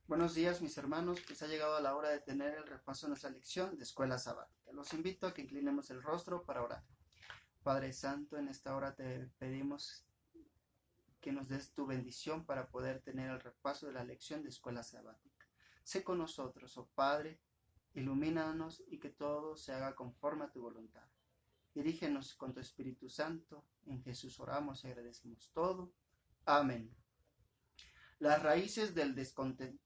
Buenos días, mis hermanos, pues ha llegado la hora de tener el repaso de nuestra lección de escuela sabática. Los invito a que inclinemos el rostro para orar. Padre Santo, en esta hora te pedimos que nos des tu bendición para poder tener el repaso de la lección de escuela sabática. Sé con nosotros, oh Padre, ilumínanos y que todo se haga conforme a tu voluntad. Dirígenos con tu Espíritu Santo. En Jesús oramos y agradecemos todo. Amén. Las raíces del descontento.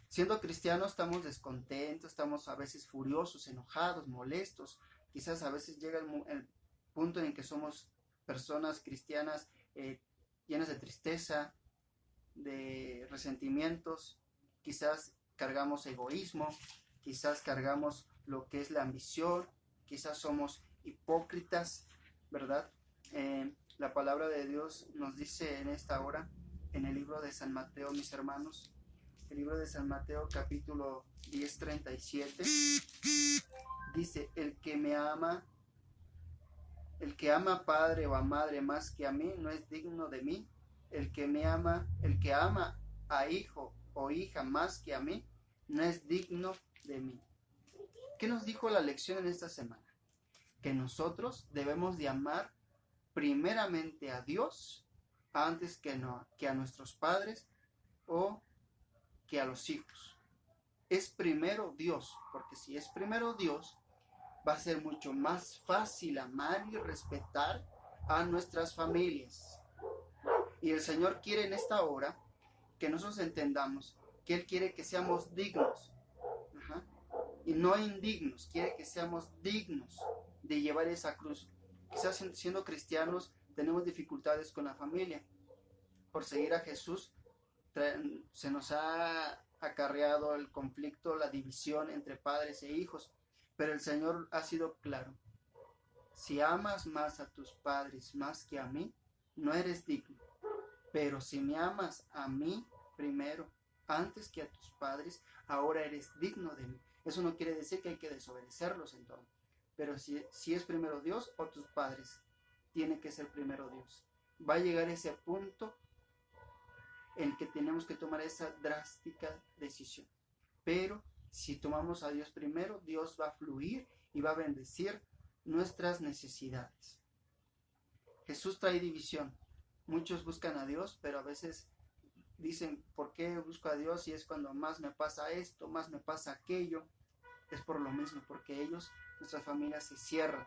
Siendo cristianos estamos descontentos, estamos a veces furiosos, enojados, molestos. Quizás a veces llega el punto en que somos personas cristianas llenas de tristeza, de resentimientos. Quizás cargamos egoísmo, quizás cargamos lo que es la ambición, quizás somos hipócritas, ¿verdad? La palabra de Dios nos dice en esta hora, en el libro de San Mateo, mis hermanos, el libro de San Mateo capítulo 10:37, dice: el que ama a padre o a madre más que a mí no es digno de mí. El que ama a hijo o hija más que a mí no es digno de mí. ¿Qué nos dijo la lección en esta semana? Que nosotros debemos de amar primeramente a Dios antes que a nuestros padres o que a los hijos. Es primero Dios, porque si es primero Dios, va a ser mucho más fácil amar y respetar a nuestras familias. Y el Señor quiere en esta hora que nosotros entendamos que Él quiere que seamos dignos, y no indignos. Quiere que seamos dignos de llevar esa cruz. Quizás siendo cristianos tenemos dificultades con la familia. Por seguir a Jesús se nos ha acarreado el conflicto, la división entre padres e hijos, pero el Señor ha sido claro: si amas más a tus padres más que a mí, no eres digno. Pero si me amas a mí primero, antes que a tus padres, ahora eres digno de mí. Eso no quiere decir que hay que desobedecerlos en todo, pero si es primero Dios o tus padres, tiene que ser primero Dios. Va a llegar ese punto en que tenemos que tomar esa drástica decisión. Pero si tomamos a Dios primero, Dios va a fluir y va a bendecir nuestras necesidades. Jesús trae división. Muchos buscan a Dios, pero a veces dicen: ¿por qué busco a Dios si es cuando más me pasa esto, más me pasa aquello? Es por lo mismo, porque ellos, nuestras familias, se cierran,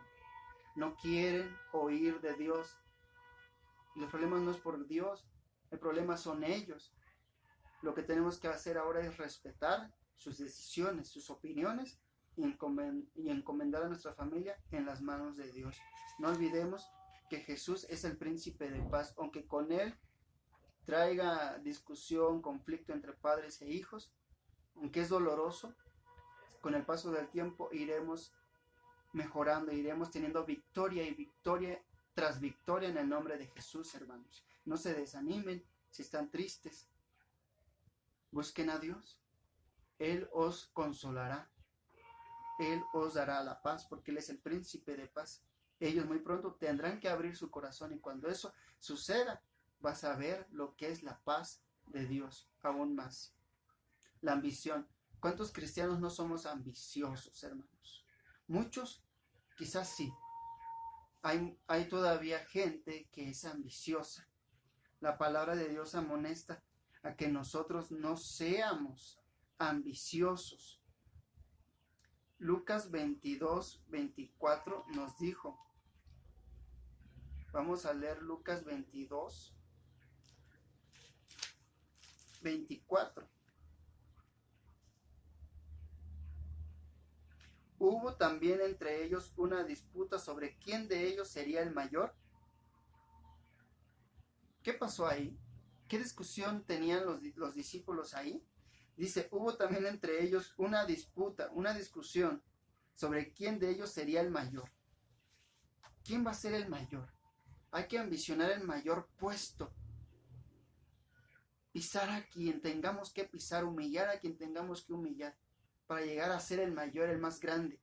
no quieren oír de Dios. Y los problemas no es por Dios, el problema son ellos. Lo que tenemos que hacer ahora es respetar sus decisiones, sus opiniones, y encomendar a nuestra familia en las manos de Dios. No olvidemos que Jesús es el príncipe de paz, aunque con Él traiga discusión, conflicto entre padres e hijos, aunque es doloroso, con el paso del tiempo iremos mejorando, iremos teniendo victoria y victoria tras victoria en el nombre de Jesús, hermanos. No se desanimen si están tristes. Busquen a Dios. Él os consolará. Él os dará la paz, porque Él es el príncipe de paz. Ellos muy pronto tendrán que abrir su corazón, y cuando eso suceda, vas a ver lo que es la paz de Dios aún más. La ambición. ¿Cuántos cristianos no somos ambiciosos, hermanos? Muchos, quizás sí. Hay todavía gente que es ambiciosa. La palabra de Dios amonesta a que nosotros no seamos ambiciosos. Lucas 22:24 nos dijo. Vamos a leer Lucas 22:24. Hubo también entre ellos una disputa sobre quién de ellos sería el mayor. ¿Qué pasó ahí? ¿Qué discusión tenían los discípulos ahí? Dice: hubo también entre ellos una disputa, una discusión sobre quién de ellos sería el mayor. ¿Quién va a ser el mayor? Hay que ambicionar el mayor puesto. Pisar a quien tengamos que pisar, humillar a quien tengamos que humillar, para llegar a ser el mayor, el más grande.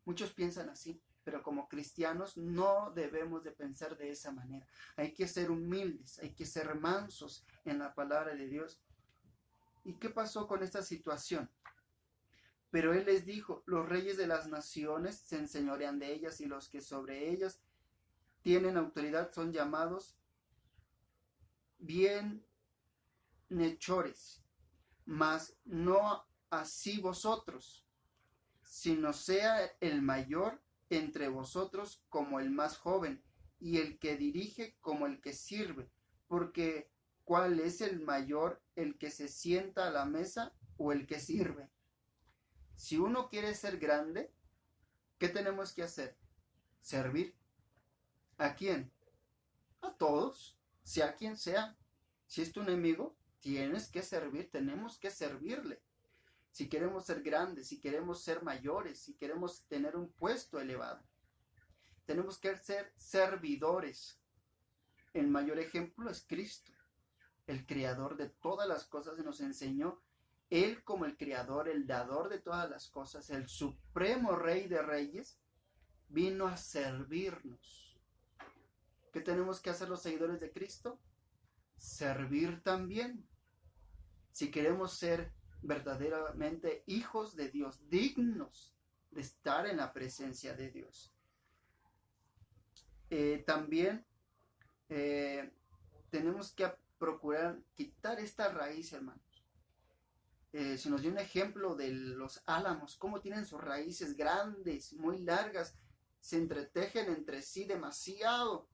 Muchos piensan así, pero como cristianos no debemos de pensar de esa manera. Hay que ser humildes, hay que ser mansos en la palabra de Dios. ¿Y qué pasó con esta situación? Pero él les dijo, los reyes de las naciones se enseñorean de ellas y los que sobre ellas tienen autoridad son llamados bienhechores, mas no así vosotros, sino sea el mayor entre vosotros como el más joven, y el que dirige como el que sirve, porque ¿cuál es el mayor, el que se sienta a la mesa o el que sirve? Si uno quiere ser grande, ¿qué tenemos que hacer? Servir. ¿A quién? A todos, sea quien sea. Si es tu enemigo, tienes que servir, tenemos que servirle. Si queremos ser grandes, si queremos ser mayores, si queremos tener un puesto elevado, tenemos que ser servidores. El mayor ejemplo es Cristo, el creador de todas las cosas, y nos enseñó Él como el creador, el dador de todas las cosas, el supremo rey de reyes, vino a servirnos. ¿Qué tenemos que hacer los seguidores de Cristo? Servir también. Si queremos ser verdaderamente hijos de Dios, dignos de estar en la presencia de Dios. También tenemos que procurar quitar esta raíz, hermanos. Se nos dio un ejemplo de los álamos, cómo tienen sus raíces grandes, muy largas, se entretejen entre sí demasiado.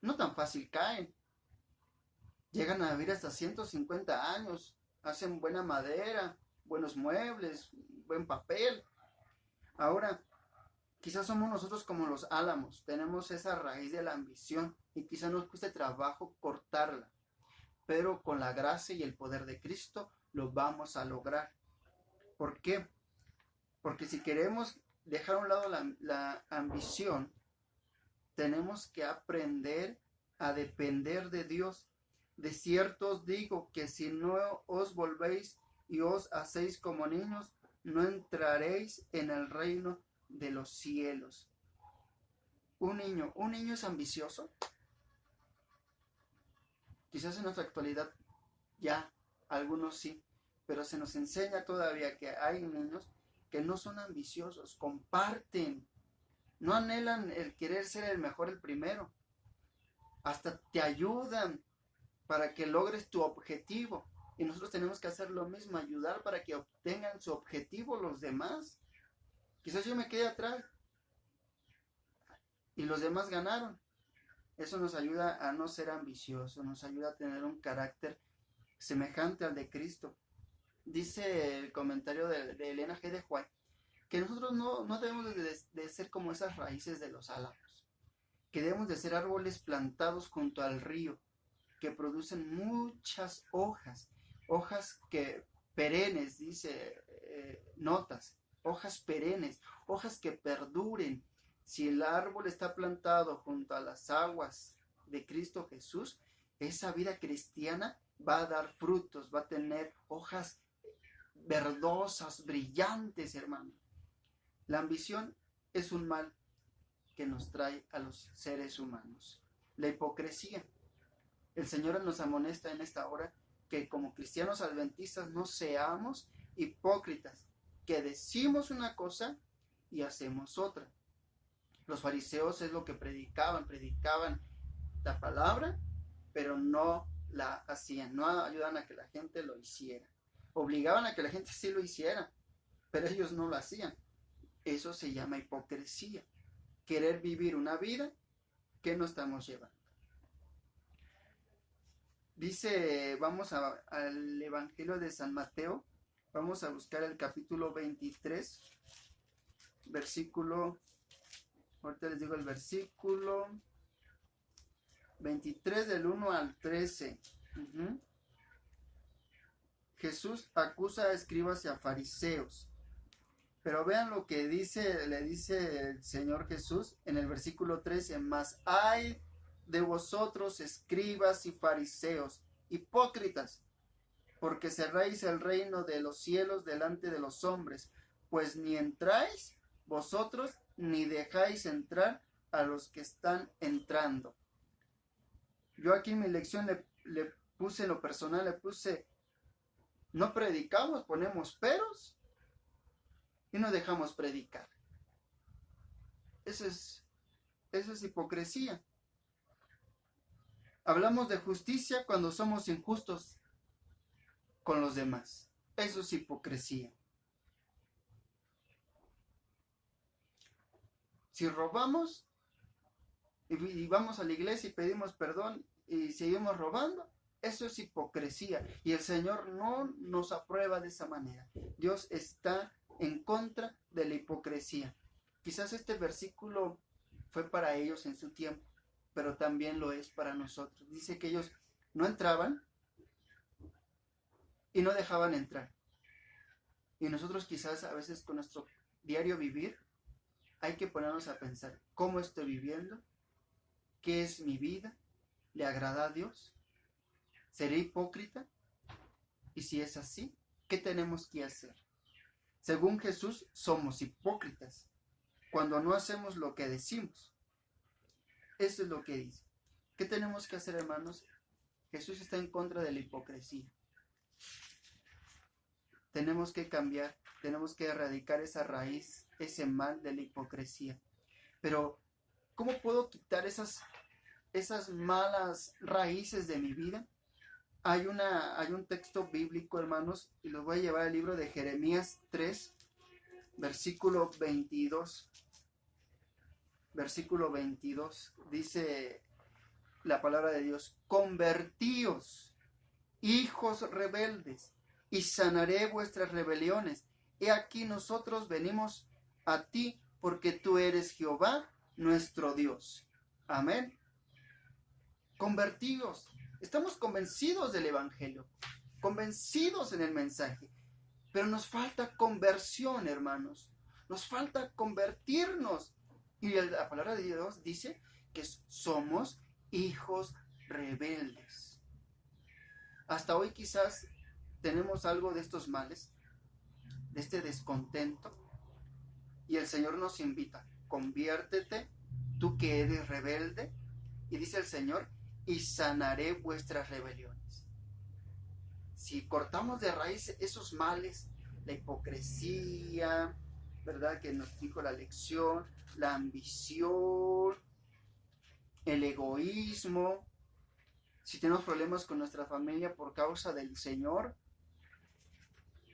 No tan fácil caen. Llegan a vivir hasta 150 años, hacen buena madera, buenos muebles, buen papel. Ahora, quizás somos nosotros como los álamos, tenemos esa raíz de la ambición y quizás nos cueste trabajo cortarla, pero con la gracia y el poder de Cristo lo vamos a lograr. ¿Por qué? Porque si queremos dejar a un lado la ambición, tenemos que aprender a depender de Dios. De cierto os digo que si no os volvéis y os hacéis como niños, no entraréis en el reino de los cielos. Un niño es ambicioso. Quizás en nuestra actualidad ya algunos sí, pero se nos enseña todavía que hay niños que no son ambiciosos, comparten, no anhelan el querer ser el mejor, el primero, hasta te ayudan para que logres tu objetivo. Y nosotros tenemos que hacer lo mismo, ayudar para que obtengan su objetivo los demás. Quizás yo me quedé atrás y los demás ganaron. Eso nos ayuda a no ser ambiciosos, nos ayuda a tener un carácter semejante al de Cristo. Dice el comentario de Elena G. de White que nosotros no debemos de ser como esas raíces de los álamos, que debemos de ser árboles plantados junto al río, que producen muchas hojas que perennes, dice notas, hojas perennes, hojas que perduren. Si el árbol está plantado junto a las aguas de Cristo Jesús, esa vida cristiana va a dar frutos, va a tener hojas verdosas, brillantes, hermano. La ambición es un mal que nos trae a los seres humanos. La hipocresía. El Señor nos amonesta en esta hora que como cristianos adventistas no seamos hipócritas, que decimos una cosa y hacemos otra. Los fariseos es lo que predicaban la palabra, pero no la hacían, no ayudaban a que la gente lo hiciera. Obligaban a que la gente sí lo hiciera, pero ellos no lo hacían. Eso se llama hipocresía, querer vivir una vida que no estamos llevando. Dice, vamos al Evangelio de San Mateo, vamos a buscar el capítulo 23, versículo, ahorita les digo el versículo 23 del 1 al 13. Jesús acusa a escribas y a fariseos. Pero vean lo que le dice el Señor Jesús en el versículo 13. Mas ay de vosotros, escribas y fariseos, hipócritas, porque cerráis el reino de los cielos delante de los hombres, pues ni entráis vosotros, ni dejáis entrar a los que están entrando. Yo aquí en mi lección le puse en lo personal, le puse No predicamos, ponemos peros y no dejamos predicar. Eso es hipocresía. Hablamos de justicia cuando somos injustos con los demás. Eso es hipocresía. Si robamos y vamos a la iglesia y pedimos perdón y seguimos robando, eso es hipocresía. Y el Señor no nos aprueba de esa manera. Dios está en contra de la hipocresía. Quizás este versículo fue para ellos en su tiempo, pero también lo es para nosotros. Dice que ellos no entraban y no dejaban entrar. Y nosotros quizás a veces con nuestro diario vivir hay que ponernos a pensar, ¿cómo estoy viviendo? ¿Qué es mi vida? ¿Le agrada a Dios? ¿Seré hipócrita? Y si es así, ¿qué tenemos que hacer? Según Jesús, somos hipócritas cuando no hacemos lo que decimos. Eso es lo que dice. ¿Qué tenemos que hacer, hermanos? Jesús está en contra de la hipocresía. Tenemos que cambiar, tenemos que erradicar esa raíz, ese mal de la hipocresía. Pero, ¿cómo puedo quitar esas malas raíces de mi vida? Hay un texto bíblico, hermanos, y los voy a llevar al libro de Jeremías 3, versículo 22. Versículo 22, dice la palabra de Dios: convertíos, hijos rebeldes, y sanaré vuestras rebeliones. He aquí nosotros venimos a ti, porque tú eres Jehová, nuestro Dios. Amén. Convertidos. Estamos convencidos del Evangelio, convencidos en el mensaje, pero nos falta conversión, hermanos. Nos falta convertirnos. Y la palabra de Dios dice que somos hijos rebeldes. Hasta hoy quizás tenemos algo de estos males, de este descontento, y el Señor nos invita: conviértete, tú que eres rebelde, y dice el Señor, y sanaré vuestras rebeliones. Si cortamos de raíz esos males, la hipocresía, ¿verdad?, que nos dijo la lección, la ambición, el egoísmo, si tenemos problemas con nuestra familia por causa del Señor,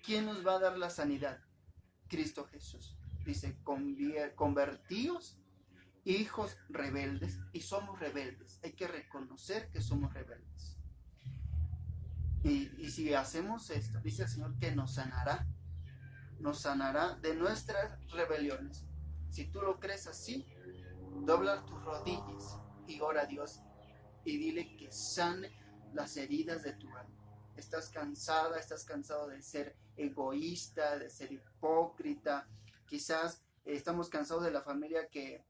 ¿quién nos va a dar la sanidad? Cristo Jesús. Dice: convertíos, hijos rebeldes, y somos rebeldes. Hay que reconocer que somos rebeldes. Y si hacemos esto, dice el Señor que nos sanará de nuestras rebeliones. Si tú lo crees así, dobla tus rodillas y ora a Dios y dile que sane las heridas de tu alma. Estás cansada, estás cansado de ser egoísta, de ser hipócrita. Quizás estamos cansados de la familia que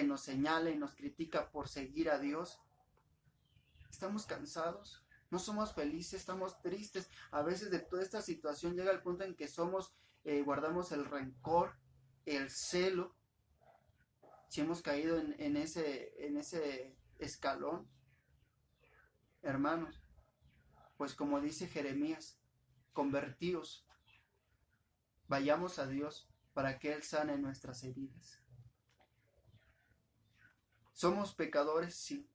nos señala y nos critica por seguir a Dios. Estamos cansados, no somos felices, estamos tristes. A veces de toda esta situación llega el punto en que guardamos el rencor, el celo. Si hemos caído en ese escalón, hermanos, pues como dice Jeremías, convertíos, vayamos a Dios para que Él sane nuestras heridas. Somos pecadores, sí.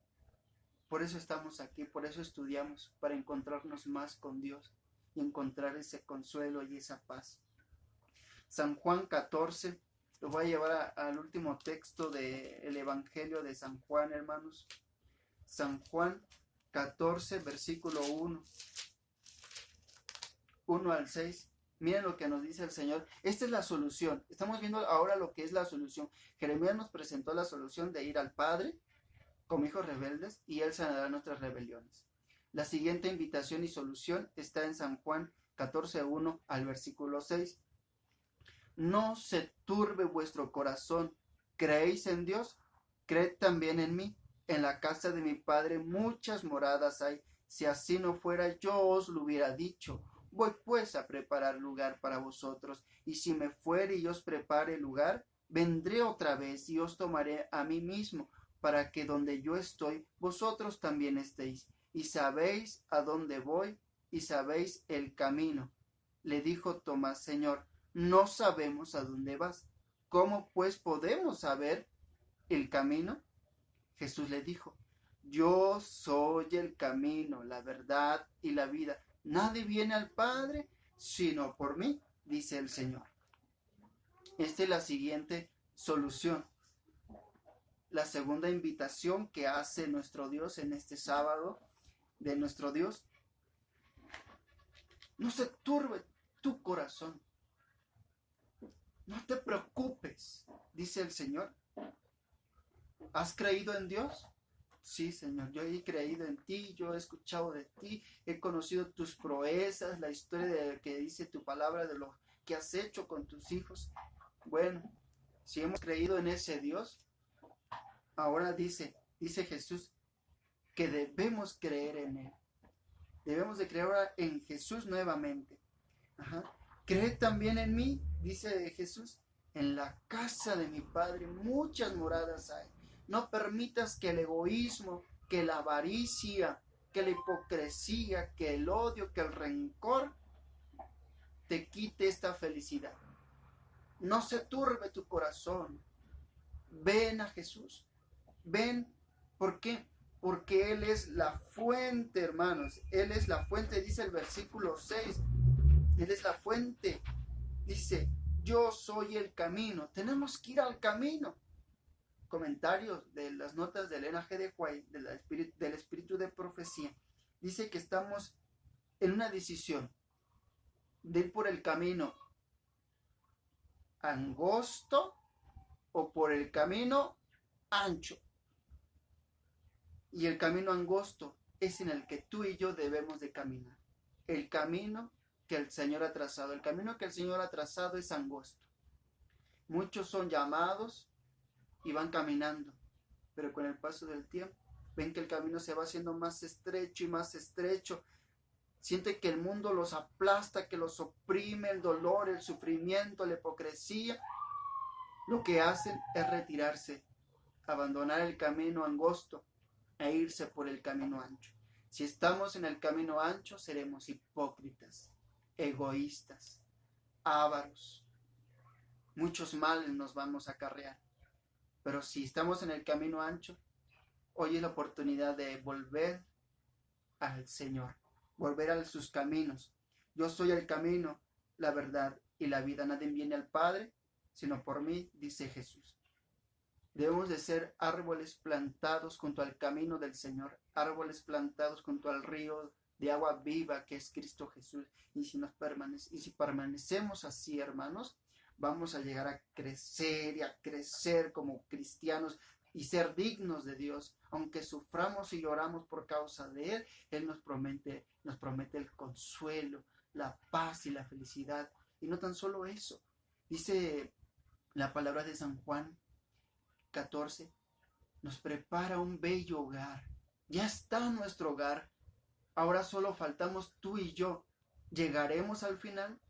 Por eso estamos aquí, por eso estudiamos, para encontrarnos más con Dios y encontrar ese consuelo y esa paz. San Juan 14, lo voy a llevar al último texto del Evangelio de San Juan, hermanos. San Juan 14, versículo 1 al 6. Miren lo que nos dice el Señor. Esta es la solución. Estamos viendo ahora lo que es la solución. Jeremías nos presentó la solución de ir al Padre como hijos rebeldes y Él sanará nuestras rebeliones. La siguiente invitación y solución está en San Juan 14, 1 al versículo 6. No se turbe vuestro corazón. ¿Creéis en Dios? Creed también en mí. En la casa de mi Padre muchas moradas hay. Si así no fuera, yo os lo hubiera dicho. Voy pues a preparar lugar para vosotros, y si me fuere y os prepare lugar, vendré otra vez y os tomaré a mí mismo, para que donde yo estoy, vosotros también estéis. Y sabéis a dónde voy y sabéis el camino. Le dijo Tomás: Señor, no sabemos a dónde vas. ¿Cómo pues podemos saber el camino? Jesús le dijo: Yo soy el camino, la verdad y la vida. Nadie viene al Padre sino por mí, dice el Señor. Esta es la siguiente solución. La segunda invitación que hace nuestro Dios en este sábado de nuestro Dios: no se turbe tu corazón, no te preocupes, dice el Señor. ¿Has creído en Dios? Sí, Señor, yo he creído en ti, yo he escuchado de ti, he conocido tus proezas, la historia de que dice tu palabra, de lo que has hecho con tus hijos. Bueno, si hemos creído en ese Dios, ahora dice Jesús que debemos creer en Él. Debemos de creer ahora en Jesús nuevamente. Cree también en mí, dice Jesús. En la casa de mi Padre muchas moradas hay. No permitas que el egoísmo, que la avaricia, que la hipocresía, que el odio, que el rencor te quite esta felicidad. No se turbe tu corazón. Ven a Jesús. Ven. ¿Por qué? Porque Él es la fuente, hermanos. Él es la fuente, dice el versículo 6. Él es la fuente. Dice: yo soy el camino. Tenemos que ir al camino. Comentarios de las notas de Elena G. de White, del espíritu de profecía. Dice que estamos en una decisión de ir por el camino angosto o por el camino ancho. Y el camino angosto es en el que tú y yo debemos de caminar. El camino que el Señor ha trazado. El camino que el Señor ha trazado es angosto. Muchos son llamados y van caminando, pero con el paso del tiempo ven que el camino se va haciendo más estrecho y más estrecho. Sienten que el mundo los aplasta, que los oprime, el dolor, el sufrimiento, la hipocresía. Lo que hacen es retirarse, abandonar el camino angosto e irse por el camino ancho. Si estamos en el camino ancho, seremos hipócritas, egoístas, ávaros. Muchos males nos vamos a acarrear. Pero si estamos en el camino ancho, hoy es la oportunidad de volver al Señor, volver a sus caminos. Yo soy el camino, la verdad y la vida. Nadie viene al Padre sino por mí, dice Jesús. Debemos de ser árboles plantados junto al camino del Señor, árboles plantados junto al río de agua viva que es Cristo Jesús. Y si permanecemos así, hermanos, vamos a llegar a crecer y a crecer como cristianos y ser dignos de Dios. Aunque suframos y lloramos por causa de Él, Él nos promete el consuelo, la paz y la felicidad. Y no tan solo eso, dice la palabra de San Juan 14, nos prepara un bello hogar. Ya está nuestro hogar. Ahora solo faltamos tú y yo. ¿Llegaremos al final?